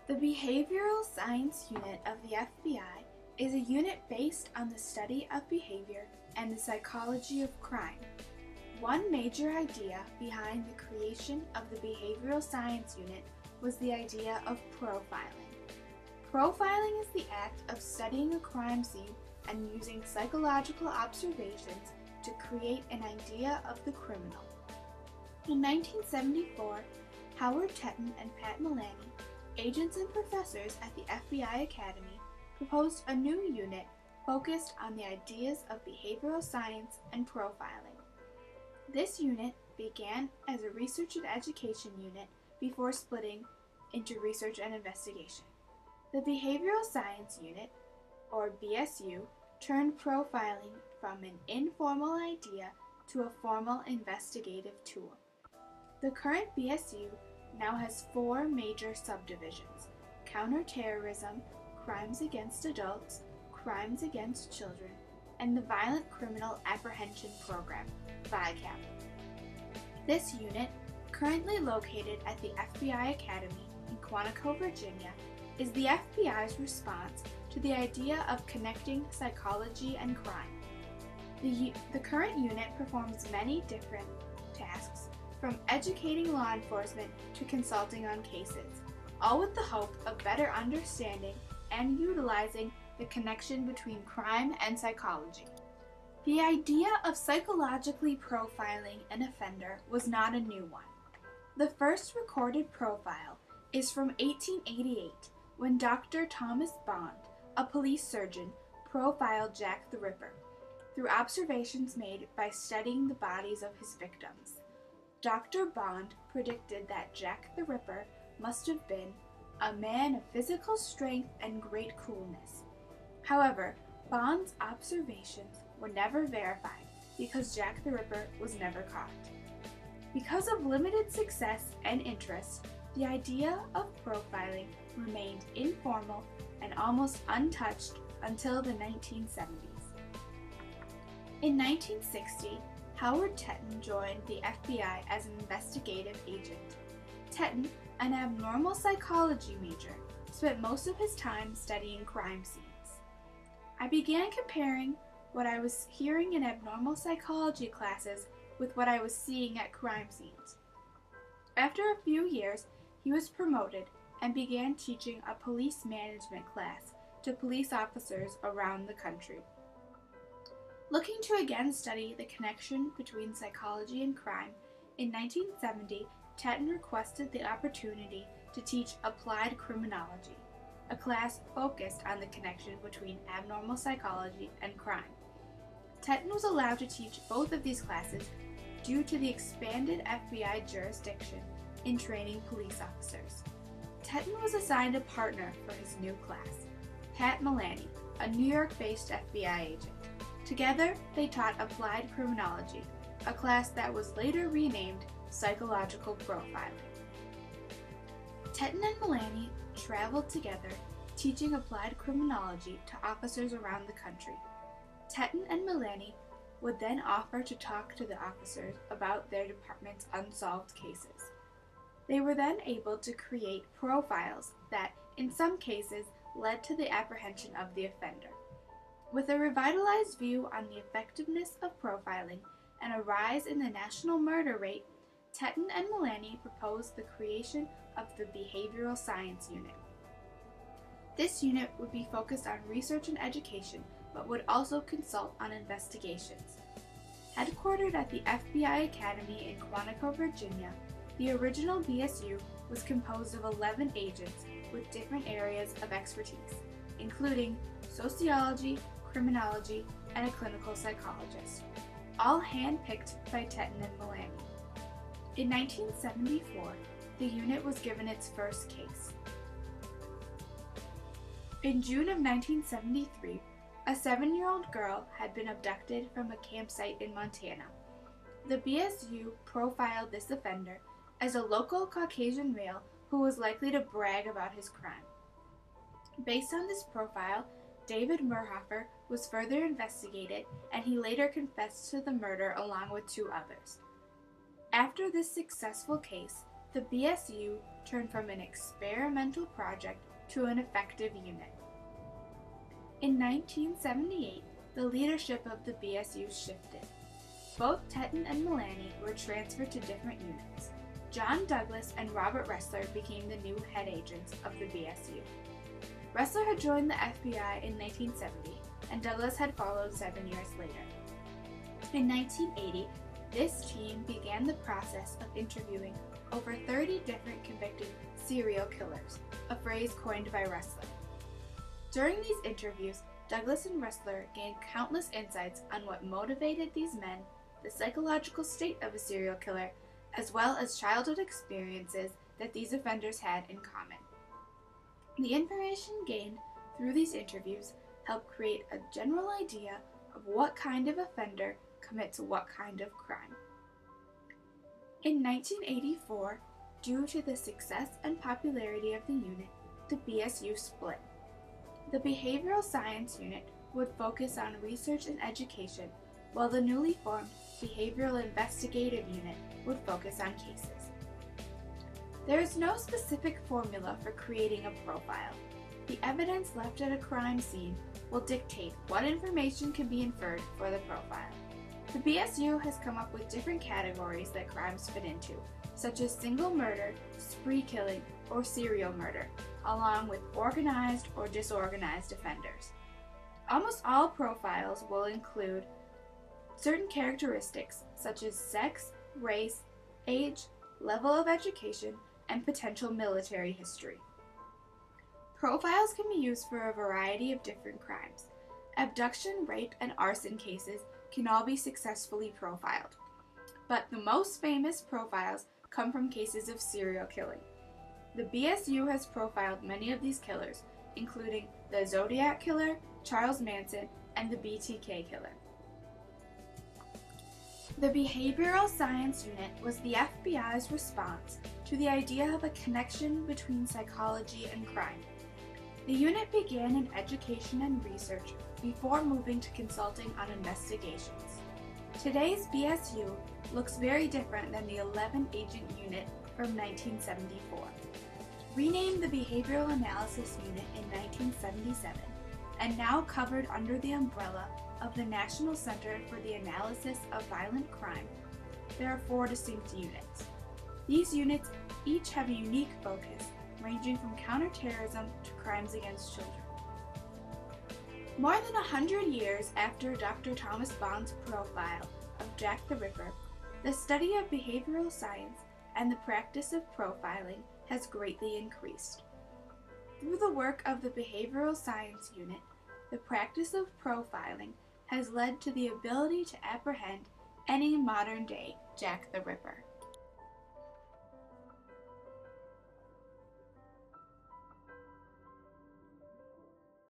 The Behavioral Science Unit of the FBI is a unit based on the study of behavior and the psychology of crime. One major idea behind the creation of the Behavioral Science Unit was the idea of profiling. Profiling is the act of studying a crime scene and using psychological observations to create an idea of the criminal. In 1974, Howard Tetton and Pat Malani, agents and professors at the FBI Academy, proposed a new unit focused on the ideas of behavioral science and profiling. This unit began as a research and education unit before splitting into research and investigation. The Behavioral Science Unit, or BSU, turned profiling from an informal idea to a formal investigative tool. The current BSU now has 4 major subdivisions: counterterrorism, crimes against adults, crimes against children, and the Violent Criminal Apprehension Program, VICAP. This unit, currently located at the FBI Academy in Quantico, Virginia, is the FBI's response to the idea of connecting psychology and crime. The current unit performs many different tasks, from educating law enforcement to consulting on cases, all with the hope of better understanding and utilizing the connection between crime and psychology. The idea of psychologically profiling an offender was not a new one. The first recorded profile is from 1888, when Dr. Thomas Bond, a police surgeon, profiled Jack the Ripper through observations made by studying the bodies of his victims. Dr. Bond predicted that Jack the Ripper must have been a man of physical strength and great coolness. However, Bond's observations were never verified because Jack the Ripper was never caught. Because of limited success and interest, the idea of profiling remained informal and almost untouched until the 1970s. In 1960, Howard Tetton joined the FBI as an investigative agent. Tetton, an abnormal psychology major, spent most of his time studying crime scenes. I began comparing what I was hearing in abnormal psychology classes with what I was seeing at crime scenes. After a few years, he was promoted and began teaching a police management class to police officers around the country. Looking to again study the connection between psychology and crime, in 1970, Tetton requested the opportunity to teach applied criminology, a class focused on the connection between abnormal psychology and crime. Tetton was allowed to teach both of these classes due to the expanded FBI jurisdiction in training police officers. Tetton was assigned a partner for his new class, Pat Malani, a New York-based FBI agent. Together, they taught applied criminology, a class that was later renamed psychological profiling. Tetton and Malani traveled together, teaching applied criminology to officers around the country. Tetton and Malani would then offer to talk to the officers about their department's unsolved cases. They were then able to create profiles that, in some cases, led to the apprehension of the offender. With a revitalized view on the effectiveness of profiling and a rise in the national murder rate, Tetton and Malani proposed the creation of the Behavioral Science Unit. This unit would be focused on research and education, but would also consult on investigations. Headquartered at the FBI Academy in Quantico, Virginia, the original BSU was composed of 11 agents with different areas of expertise, including sociology, criminology, and a clinical psychologist, all handpicked by Tetton and Malani. In 1974, the unit was given its first case. In June of 1973, a 7-year-old girl had been abducted from a campsite in Montana. The BSU profiled this offender as a local Caucasian male who was likely to brag about his crime. Based on this profile, David Murhofer was further investigated, and he later confessed to the murder along with 2 others. After this successful case, the BSU turned from an experimental project to an effective unit. In 1978, the leadership of the BSU shifted. Both Tetton and Milani were transferred to different units. John Douglas and Robert Ressler became the new head agents of the BSU. Ressler had joined the FBI in 1970, and Douglas had followed 7 years later. In 1980, this team began the process of interviewing over 30 different convicted serial killers, a phrase coined by Ressler. During these interviews, Douglas and Ressler gained countless insights on what motivated these men, the psychological state of a serial killer, as well as childhood experiences that these offenders had in common. The information gained through these interviews helped create a general idea of what kind of offender commits what kind of crime. In 1984, due to the success and popularity of the unit, the BSU split. The Behavioral Science Unit would focus on research and education, while the newly formed Behavioral Investigative Unit would focus on cases. There is no specific formula for creating a profile. The evidence left at a crime scene will dictate what information can be inferred for the profile. The BSU has come up with different categories that crimes fit into, such as single murder, spree killing, or serial murder, along with organized or disorganized offenders. Almost all profiles will include certain characteristics such as sex, race, age, level of education, and potential military history. Profiles can be used for a variety of different crimes. Abduction, rape, and arson cases can all be successfully profiled. But the most famous profiles come from cases of serial killing. The BSU has profiled many of these killers, including the Zodiac Killer, Charles Manson, and the BTK Killer. The Behavioral Science Unit was the FBI's response to the idea of a connection between psychology and crime. The unit began in education and research before moving to consulting on investigations. Today's BSU looks very different than the 11-agent unit from 1974. Renamed the Behavioral Analysis Unit in 1977, and now covered under the umbrella of the National Center for the Analysis of Violent Crime, there are 4 distinct units. These units each have a unique focus, ranging from counterterrorism to crimes against children. More than 100 years after Dr. Thomas Bond's profile of Jack the Ripper, the study of behavioral science and the practice of profiling has greatly increased. Through the work of the Behavioral Science Unit, the practice of profiling has led to the ability to apprehend any modern-day Jack the Ripper.